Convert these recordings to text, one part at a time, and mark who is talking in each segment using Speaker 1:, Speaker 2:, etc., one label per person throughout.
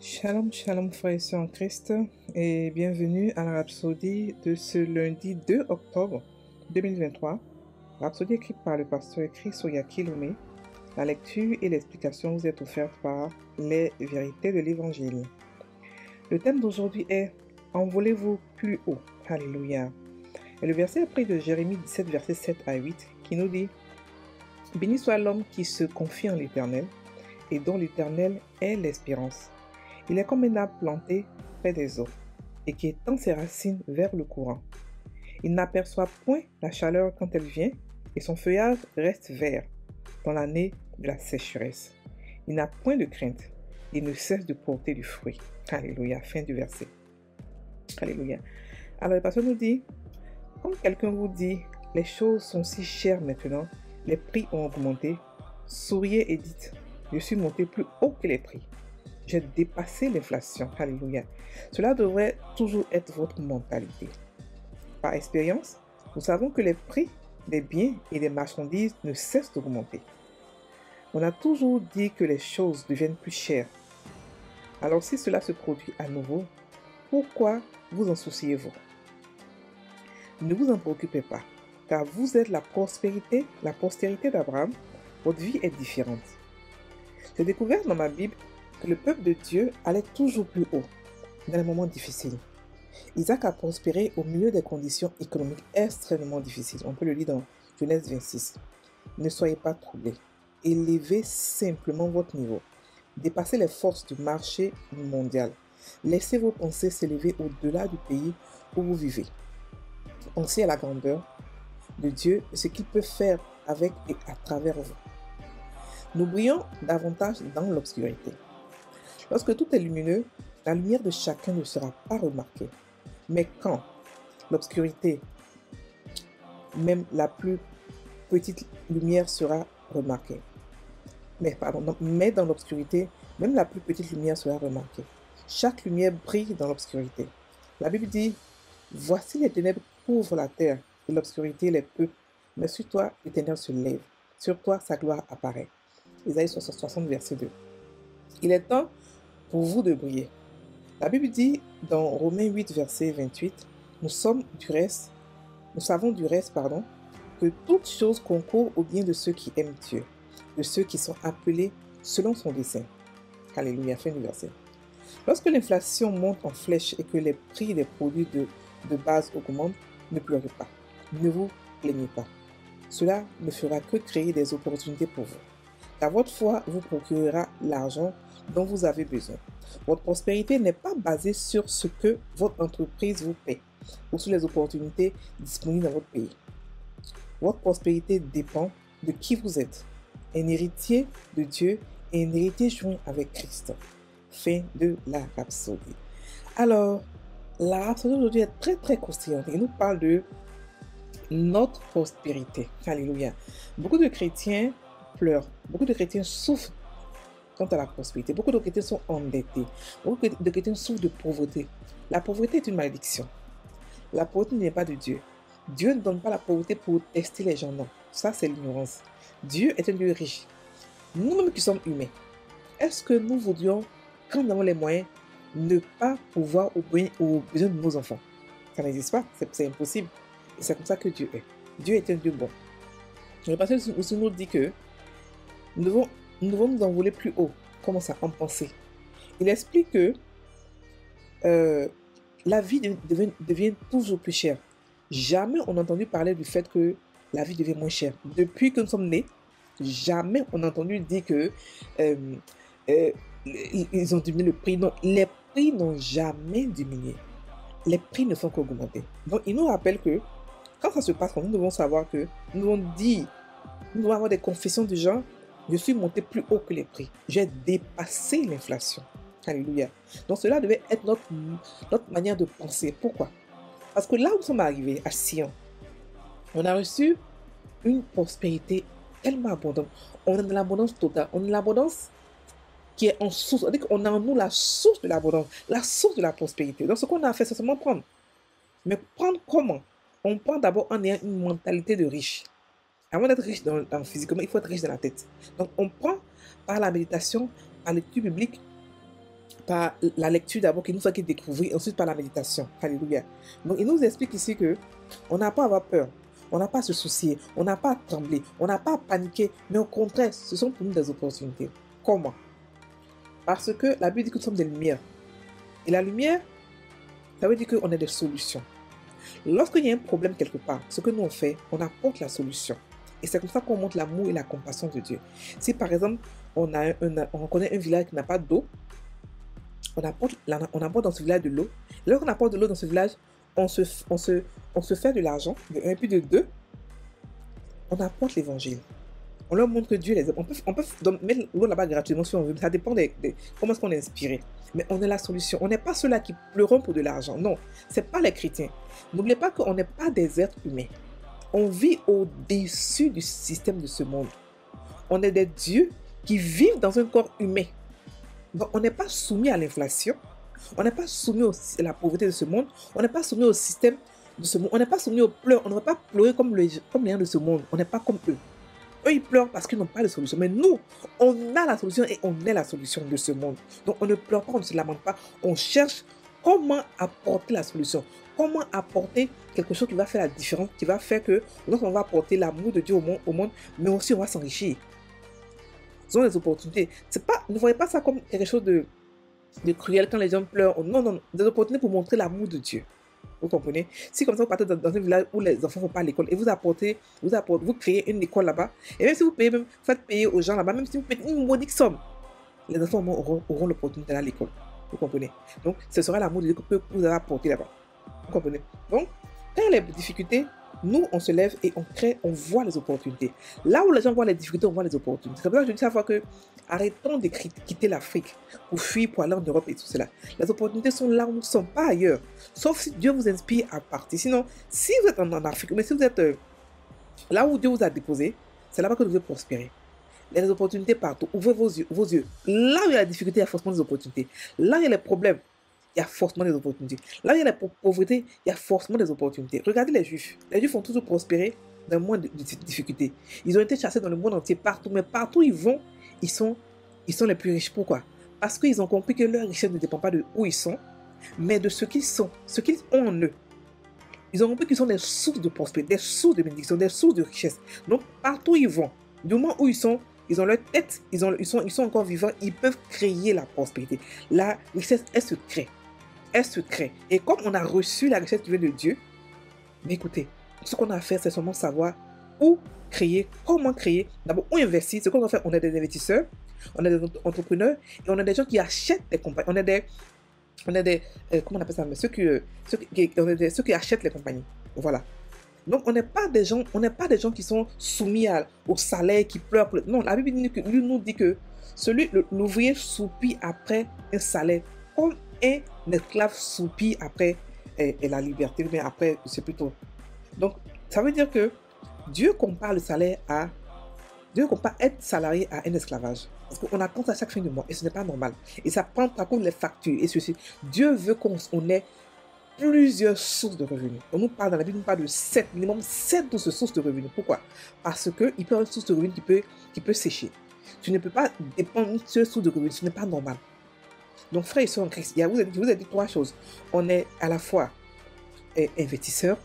Speaker 1: Shalom, shalom frères et sœurs en Christ et bienvenue à la Rhapsodie de ce lundi 2 octobre 2023. Rhapsodie écrite par le pasteur Chris Oyakilome. La lecture et l'explication vous est offerte par les vérités de l'Évangile. Le thème d'aujourd'hui est « Envolez-vous plus haut ». Alléluia. Et le verset est pris de Jérémie 17, verset 7 à 8 qui nous dit « Béni soit l'homme qui se confie en l'Éternel et dont l'Éternel est l'espérance. Il est comme un arbre planté près des eaux et qui étend ses racines vers le courant. Il n'aperçoit point la chaleur quand elle vient et son feuillage reste vert dans l'année de la sécheresse. Il n'a point de crainte et ne cesse de porter du fruit. Alléluia. Fin du verset. Alléluia. Alors le pasteur nous dit, quand quelqu'un vous dit, les choses sont si chères maintenant, les prix ont augmenté, souriez et dites, je suis monté plus haut que les prix. J'ai dépassé l'inflation. Alléluia. Cela devrait toujours être votre mentalité. Par expérience, nous savons que les prix des biens et des marchandises ne cessent d'augmenter. On a toujours dit que les choses deviennent plus chères. Alors si cela se produit à nouveau, pourquoi vous en souciez-vous? Ne vous en préoccupez pas, car vous êtes la postérité d'Abraham. Votre vie est différente. J'ai découvert dans ma Bible que le peuple de Dieu allait toujours plus haut dans les moments difficiles. Isaac a prospéré au milieu des conditions économiques extrêmement difficiles. On peut le lire dans Genèse 26. Ne soyez pas troublés. Élevez simplement votre niveau. Dépassez les forces du marché mondial. Laissez vos pensées s'élever au-delà du pays où vous vivez. Pensez à la grandeur de Dieu et ce qu'il peut faire avec et à travers vous. Nous brillons davantage dans l'obscurité. Lorsque tout est lumineux, la lumière de chacun ne sera pas remarquée. Mais quand l'obscurité, même la plus petite lumière sera remarquée. Mais dans l'obscurité, même la plus petite lumière sera remarquée. Chaque lumière brille dans l'obscurité. La Bible dit, voici les ténèbres couvrent la terre et l'obscurité les peuples. Mais sur toi, l'Éternel se lève. Sur toi, sa gloire apparaît. Isaïe 60, verset 2. Il est temps pour vous de briller. La Bible dit dans Romains 8, verset 28, nous savons du reste, que toute chose concourt au bien de ceux qui aiment Dieu, de ceux qui sont appelés selon son dessein. Alléluia, fin du verset. Lorsque l'inflation monte en flèche et que les prix des produits de base augmentent, ne pleurez pas, ne vous plaignez pas. Cela ne fera que créer des opportunités pour vous. Car votre foi vous procurera l'argent dont vous avez besoin. Votre prospérité n'est pas basée sur ce que votre entreprise vous paie ou sur les opportunités disponibles dans votre pays. Votre prospérité dépend de qui vous êtes, un héritier de Dieu et un héritier joint avec Christ. Fin de la Rhapsodie. Alors, la Rhapsodie aujourd'hui est très très croustillante. Il nous parle de notre prospérité. Alléluia. Beaucoup de chrétiens pleurent. Beaucoup de chrétiens souffrent quant à la prospérité. Beaucoup de chrétiens sont endettés. Beaucoup de chrétiens souffrent de pauvreté. La pauvreté est une malédiction. La pauvreté n'est pas de Dieu. Dieu ne donne pas la pauvreté pour tester les gens, non. Ça, c'est l'ignorance. Dieu est un Dieu riche. Nous-mêmes qui sommes humains, est-ce que nous voudrions, quand nous avons les moyens, ne pas pouvoir aux besoins de nos enfants? Ça n'existe pas. C'est impossible. Et c'est comme ça que Dieu est. Dieu est un Dieu bon. Le pasteur aussi nous dit que nous devons nous envoler plus haut. Comment ça? En pensée. Il explique que la vie devient toujours plus chère. Jamais on n'a entendu parler du fait que la vie devient moins chère. Depuis que nous sommes nés, jamais on a entendu dire que ils ont diminué le prix. Non, les prix n'ont jamais diminué. Les prix ne font qu'augmenter. Donc, il nous rappelle que quand ça se passe, nous devons savoir que nous devons avoir des confessions du genre, je suis monté plus haut que les prix. J'ai dépassé l'inflation. Alléluia. Donc cela devait être notre manière de penser. Pourquoi? Parce que là où nous sommes arrivés, à Sion, on a reçu une prospérité tellement abondante. On est dans l'abondance totale. On est dans l'abondance qui est en source. C'est-à-dire qu'on a en nous la source de l'abondance, la source de la prospérité. Donc ce qu'on a fait, c'est seulement prendre. Mais prendre comment? On prend d'abord en ayant une mentalité de riche. Avant d'être riche physiquement, il faut être riche dans la tête. Donc on prend par la méditation, par l'étude biblique, par la lecture d'abord qui nous a découvrir, ensuite par la méditation. Alléluia. Donc il nous explique ici que on n'a pas à avoir peur, on n'a pas à se soucier, on n'a pas à trembler, on n'a pas à paniquer, mais au contraire, ce sont pour nous des opportunités. Comment? Parce que la Bible dit que nous sommes des lumières. Et la lumière, ça veut dire qu'on a des solutions. Lorsqu'il y a un problème quelque part, ce que nous on fait, on apporte la solution. Et c'est comme ça qu'on montre l'amour et la compassion de Dieu. Si par exemple, on connaît un village qui n'a pas d'eau, on apporte dans ce village de l'eau. Lorsqu'on apporte de l'eau dans ce village, on se fait de l'argent, de un, puis de deux, on apporte l'évangile. On leur montre que Dieu les aime. On peut mettre l'eau là-bas gratuitement si on veut. Ça dépend de comment est-ce qu'on est inspiré. Mais on est la solution. On n'est pas ceux-là qui pleurent pour de l'argent. Non, ce n'est pas les chrétiens. N'oubliez pas qu'on n'est pas des êtres humains. On vit au-dessus du système de ce monde. On est des dieux qui vivent dans un corps humain. Donc, on n'est pas soumis à l'inflation. On n'est pas soumis à la pauvreté de ce monde. On n'est pas soumis au système de ce monde. On n'est pas soumis aux pleurs. On ne va pas pleurer comme les gens de ce monde. On n'est pas comme eux. Eux, ils pleurent parce qu'ils n'ont pas de solution. Mais nous, on a la solution et on est la solution de ce monde. Donc, on ne pleure pas, on ne se lamente pas. On cherche comment apporter la solution. Comment apporter quelque chose qui va faire la différence, qui va faire que on va apporter l'amour de Dieu au monde, mais aussi on va s'enrichir. Ce sont des opportunités. Ne voyez pas ça comme quelque chose de cruel quand les gens pleurent. Non, non, des opportunités pour montrer l'amour de Dieu. Vous comprenez? Si comme ça vous partez dans un village où les enfants ne vont pas à l'école et vous créez une école là-bas, et même si vous faites payer aux gens là-bas, même si vous payez une modique somme, les enfants auront l'opportunité d'aller à l'école. Vous comprenez? Donc, ce sera l'amour de Dieu que vous allez apporter là-bas. Vous comprenez? Donc, quand il y a les difficultés, nous, on se lève et on voit les opportunités. Là où les gens voient les difficultés, on voit les opportunités. C'est pour ça que je dis chaque fois que arrêtons de quitter l'Afrique pour fuir, pour aller en Europe et tout cela. Les opportunités sont là où nous ne sommes pas ailleurs. Sauf si Dieu vous inspire à partir. Sinon, si vous êtes en Afrique, mais si vous êtes là où Dieu vous a déposé, c'est là-bas que vous devez prospérer. Il y a des opportunités partout. Ouvrez vos yeux. Là où il y a la difficulté, il y a forcément des opportunités. Là où il y a les problèmes, il y a forcément des opportunités. Là où il y a la pauvreté, il y a forcément des opportunités. Regardez les Juifs. Les Juifs ont toujours prospéré dans le monde de difficultés. Ils ont été chassés dans le monde entier, partout. Mais partout où ils vont, ils sont les plus riches. Pourquoi? Parce qu'ils ont compris que leur richesse ne dépend pas de où ils sont, mais de ce qu'ils sont, ce qu'ils ont en eux. Ils ont compris qu'ils sont des sources de prospérité, des sources de bénédiction, des sources de richesse. Donc, partout où ils vont, du moment où ils sont, ils ont leur tête, ils sont encore vivants, ils peuvent créer la prospérité. La richesse, elle se crée. Elle se crée. Et comme on a reçu la richesse qui vient de Dieu, mais écoutez, ce qu'on a à faire, c'est seulement savoir où créer, comment créer, d'abord où investir. Ce qu'on doit faire, on est des investisseurs, on est des entrepreneurs, et on a des gens qui achètent des compagnies. On est des comment on appelle ça, mais ceux qui achètent les compagnies. Voilà. Donc, on n'est pas des gens qui sont soumis au salaire, qui pleurent. Non, la Bible nous dit que l'ouvrier soupire après un salaire, comme un esclave soupire après la liberté, mais après, c'est plutôt. Donc, ça veut dire que Dieu compare être salarié à un esclavage. Parce qu'on attend à chaque fin du mois et ce n'est pas normal. Et ça prend par contre les factures et ceci. Dieu veut qu'on ait plusieurs sources de revenus. On nous parle dans la Bible, on nous parle de 7, minimum 7 de sources de revenus. Pourquoi? Parce qu'il peut y avoir une source de revenus qui peut sécher. Tu ne peux pas dépendre d'une seule source de revenus, ce n'est pas normal. Donc frères et sœurs en Christ, je vous ai dit 3 choses. On est à la fois investisseur,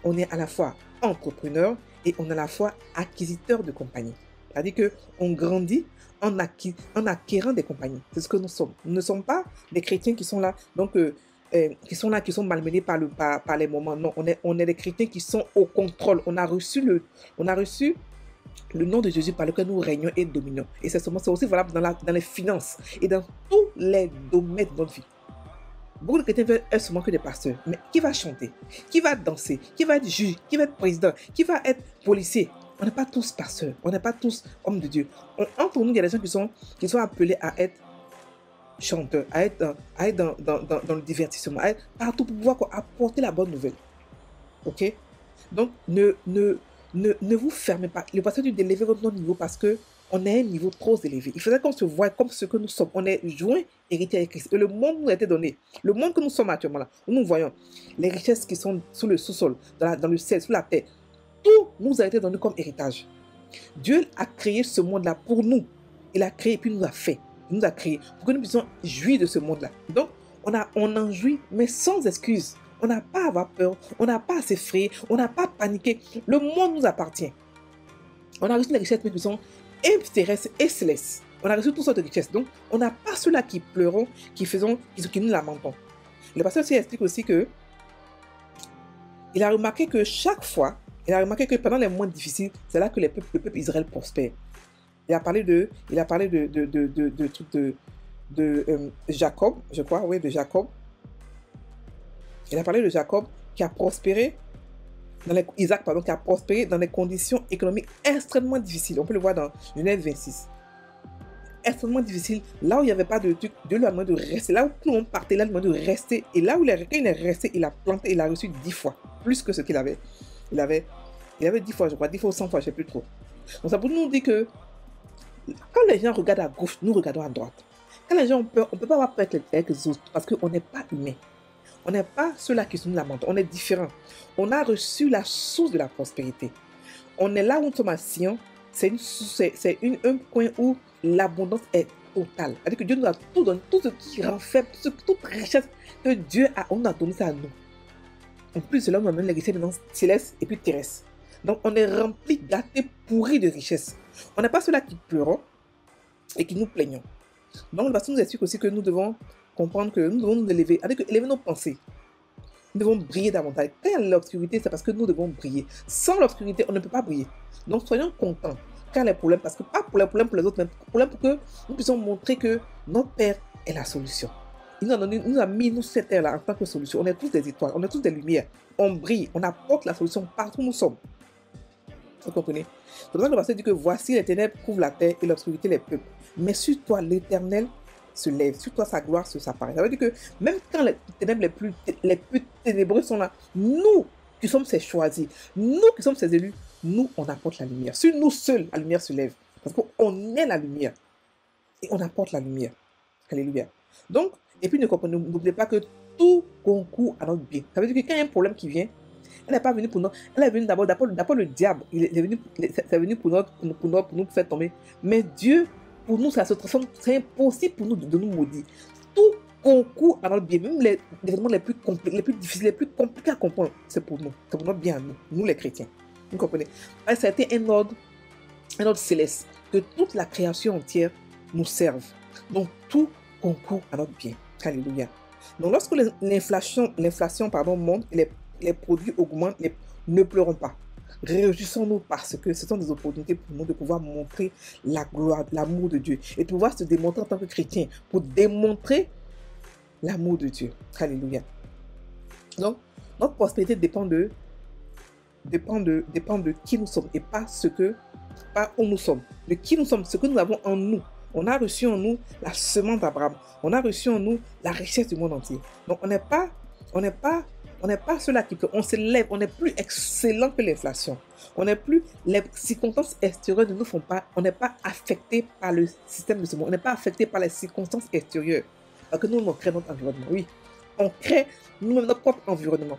Speaker 1: on est à la fois entrepreneur et on est à la fois acquisiteur de compagnie. C'est-à-dire qu'on grandit en acquérant des compagnies. C'est ce que nous sommes. Nous ne sommes pas des chrétiens qui sont là, donc qui sont malmenés par les moments. Non, on est des chrétiens qui sont au contrôle. On a reçu le nom de Jésus par lequel nous régnons et dominons. Et c'est aussi valable dans les finances et dans tous les domaines de notre vie. Beaucoup de chrétiens veulent être seulement que des pasteurs. Mais qui va chanter? Qui va danser? Qui va être juge? Qui va être président? Qui va être policier? On n'est pas tous pasteurs. On n'est pas tous hommes de Dieu. Entre nous, il y a des gens qui sont appelés à être chanteurs, à être dans le divertissement, à être partout pour pouvoir apporter la bonne nouvelle. Ok? Donc, ne vous fermez pas. Le pasteur dit d'élever votre niveau parce qu'on est à un niveau trop élevé. Il faudrait qu'on se voie comme ce que nous sommes. On est joints héritiers avec Christ. Et le monde nous a été donné. Le monde que nous sommes actuellement là, où nous voyons les richesses qui sont sous le sous-sol, dans le ciel, sous la terre, tout nous a été donné comme héritage. Dieu a créé ce monde-là pour nous. Il a créé et puis nous a fait. il nous a créés pour que nous puissions jouir de ce monde-là. Donc, on en jouit, mais sans excuse. On n'a pas à avoir peur, on n'a pas à s'effrayer, on n'a pas à paniquer. Le monde nous appartient. On a reçu les richesses qui sont et terrestres et célestes. On a reçu toutes sortes de richesses. Donc, on n'a pas ceux-là qui pleurons, qui nous lamentons. Le pasteur aussi explique aussi que il a remarqué que chaque fois, il a remarqué que pendant les moments difficiles, c'est là que le peuple d'Israël prospère. Il a parlé de Jacob, je crois, oui, de Jacob. Il a parlé de Jacob qui a prospéré, Isaac, pardon, qui a prospéré dans des conditions économiques extrêmement difficiles. On peut le voir dans Genèse 26. Extrêmement difficile, là où il n'y avait pas de truc, Dieu lui a demandé de rester. Là où tout le monde partait, là, il lui a demandé de rester. Et là où quand il est resté, il a planté, il a reçu 10 fois, plus que ce qu'il avait. Il avait 10 fois, je crois, 10 fois ou 100 fois, je ne sais plus trop. Donc ça pour nous dire que quand les gens regardent à gauche, nous regardons à droite. Quand les gens ont peur, on ne peut pas avoir peur avec les autres parce qu'on n'est pas humain. On n'est pas ceux-là qui sont lamentés, on est différents. On a reçu la source de la prospérité. On est là où nous sommes à Sion, c'est un point où l'abondance est totale. C'est-à-dire que Dieu nous a tout donné, tout ce qui rend faible, toute richesse que Dieu a, on nous a donné ça à nous. En plus, cela nous amène les richesses célestes et puis terrestres. Donc, on est rempli, gâtés, pourris de richesses. On n'est pas ceux-là qui pleurons et qui nous plaignons. Donc, le pasteur nous explique aussi que nous devons comprendre que nous devons nous élever, c'est-à-dire que élever nos pensées. Nous devons briller davantage. Quand il y a l'obscurité, c'est parce que nous devons briller. Sans l'obscurité, on ne peut pas briller. Donc, soyons contents quand il y a les problèmes, parce que pas pour les problèmes pour les autres, mais pour les problèmes pour que nous puissions montrer que notre Père est la solution. Il nous a mis, nous, cette terre-là en tant que solution. On est tous des étoiles, on est tous des lumières. On brille, on apporte la solution partout où nous sommes. Vous comprenez? C'est pour ça que le pasteur dit que voici les ténèbres couvrent la terre et l'obscurité les peuples. Mais sur toi, l'Éternel se lève. Sur toi, sa gloire se s'apparaît. Ça veut dire que même quand les ténèbres les plus ténébreuses sont là, nous qui sommes ses choisis, nous qui sommes ses élus, nous, on apporte la lumière. Sur nous seuls, la lumière se lève. Parce qu'on est la lumière. Et on apporte la lumière. Alléluia. Donc, et puis n'oubliez pas que tout concourt à notre bien. Ça veut dire que quand il y a un problème qui vient, elle n'est pas venue pour nous. Elle est venue d'abord le diable. C'est venu pour nous faire tomber. Mais Dieu, pour nous, ça se transforme. C'est impossible pour nous de nous maudire. Tout concourt à notre bien. Même les événements les plus compliqués, les plus difficiles, les plus compliqués à comprendre, c'est pour nous. C'est pour notre bien à nous. Nous les chrétiens. Vous comprenez? Ça a été un ordre céleste. Que toute la création entière nous serve. Donc tout concourt à notre bien. Alléluia. Donc lorsque l'inflation monte et les produits augmentent, ne pleurons pas. Réjouissons-nous parce que ce sont des opportunités pour nous de pouvoir montrer la gloire, l'amour de Dieu et de pouvoir se démontrer en tant que chrétien pour démontrer l'amour de Dieu. Alléluia. Donc, notre prospérité dépend de qui nous sommes et pas où nous sommes. De qui nous sommes, ce que nous avons en nous. On a reçu en nous la semence d'Abraham. On a reçu en nous la richesse du monde entier. Donc, on n'est pas ceux-là qui peuvent. On s'élève, on n'est plus excellent que l'inflation. Les circonstances extérieures ne nous font pas, on n'est pas affecté par le système de ce monde. On n'est pas affecté par les circonstances extérieures. Parce que nous, on crée notre environnement. Oui, on crée nous-mêmes notre propre environnement.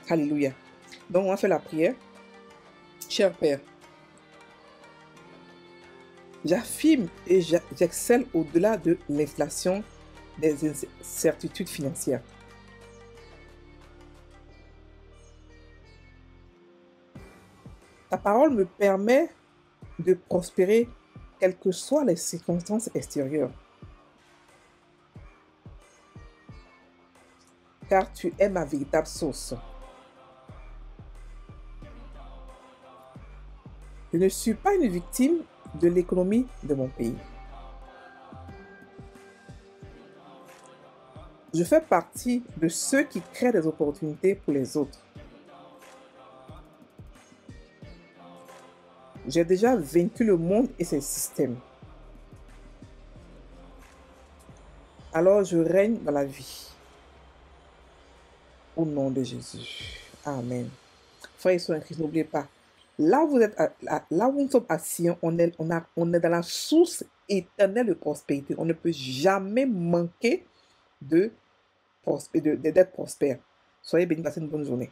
Speaker 1: Alléluia. Donc, on va faire la prière. Cher Père, j'affirme et j'excelle au-delà de l'inflation des incertitudes financières. Ta parole me permet de prospérer quelles que soient les circonstances extérieures. Car tu es ma véritable source. Je ne suis pas une victime de l'économie de mon pays. Je fais partie de ceux qui créent des opportunités pour les autres. J'ai déjà vaincu le monde et ses systèmes. Alors je règne dans la vie. Au nom de Jésus. Amen. Frères et sœurs en Christ, n'oubliez pas. Là où nous sommes assis, on est dans la source éternelle de prospérité. On ne peut jamais manquer d'être prospère. Soyez bénis, passez une bonne journée.